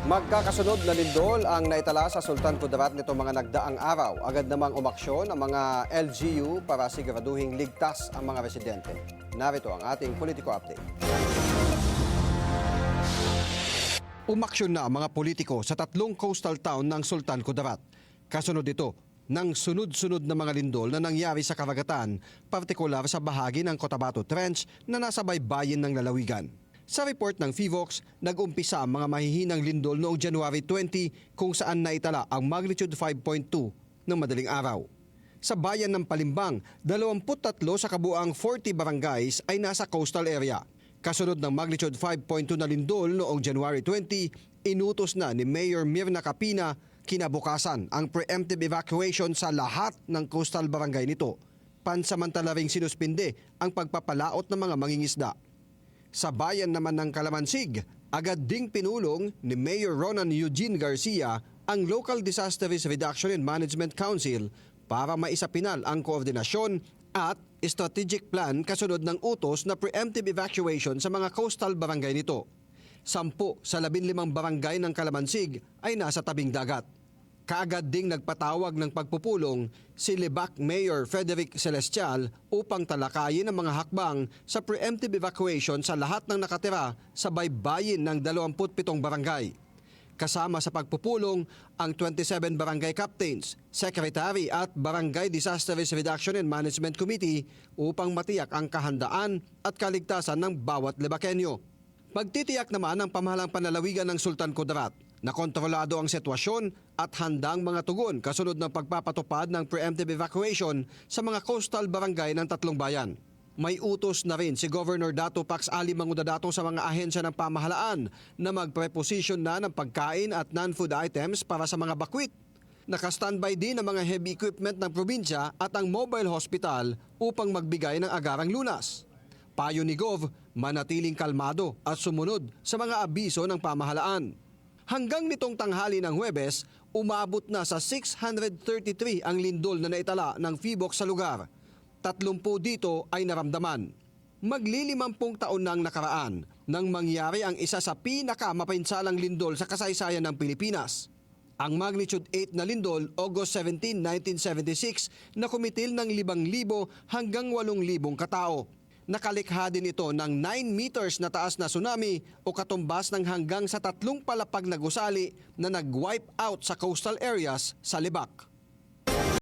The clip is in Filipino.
Magkakasunod na lindol ang naitala sa Sultan Kudarat nito mga nagdaang araw. Agad namang umaksyon ang mga LGU para siguraduhing ligtas ang mga residente. Narito ang ating politiko update. Umaksyon na ang mga politiko sa tatlong coastal town ng Sultan Kudarat. Kasunod ito ng sunod-sunod na mga lindol na nangyari sa karagatan, partikular sa bahagi ng Cotabato Trench na nasa baybayin ng lalawigan. Sa report ng FIVOX, nag-umpisa ang mga mahihinang lindol noong January 20 kung saan naitala ang magnitude 5.2 ng madaling araw. Sa bayan ng Palimbang, 23 sa kabuang 40 barangays ay nasa coastal area. Kasunod ng magnitude 5.2 na lindol noong January 20, inutos na ni Mayor Mirna Capina kinabukasan ang preemptive evacuation sa lahat ng coastal barangay nito. Pansamantala ring sinuspinde ang pagpapalaot ng mga mangingisda. Sa bayan naman ng Calamansig, agad ding pinulong ni Mayor Ronan Eugene Garcia ang Local Disaster Risk Reduction and Management Council para maisapinal ang koordinasyon at strategic plan kasunod ng utos na preemptive evacuation sa mga coastal barangay nito. 10 sa 15 barangay ng Calamansig ay nasa tabing dagat. Kaagad ding nagpatawag ng pagpupulong si Lebac Mayor Frederick Celestial upang talakayin ang mga hakbang sa preemptive evacuation sa lahat ng nakatira sa baybayin ng 27 barangay. Kasama sa pagpupulong ang 27 barangay captains, secretary at barangay disaster risk reduction and management committee upang matiyak ang kahandaan at kaligtasan ng bawat Lebakenyo. Magtitiyak naman ang pamahalang panlalawigan ng Sultan Kudarat na kontrolado ang sitwasyon at handang mga tugon kasunod ng pagpapatupad ng preemptive evacuation sa mga coastal barangay ng tatlong bayan. May utos na rin si Governor Dato Pax Ali Mangudadato sa mga ahensya ng pamahalaan na magpreposition na ng pagkain at non-food items para sa mga bakwit. Naka-standby din ang mga heavy equipment ng probinsya at ang mobile hospital upang magbigay ng agarang lunas. Payo ni Gov, manatiling kalmado at sumunod sa mga abiso ng pamahalaan. Hanggang nitong tanghali ng Huwebes, umabot na sa 633 ang lindol na naitala ng FIVOX sa lugar. 30 dito ay naramdaman. Maglilimampung taon na ang nakaraan nang mangyari ang isa sa pinakamapinsalang lindol sa kasaysayan ng Pilipinas. Ang magnitude 8 na lindol, August 17, 1976, na kumitil ng 5,000 hanggang 8,000 katao. Nakalikha din ito ng 9 meters na taas na tsunami o katumbas ng hanggang sa 3 palapag na gusali na nag-wipe out sa coastal areas sa Lebac.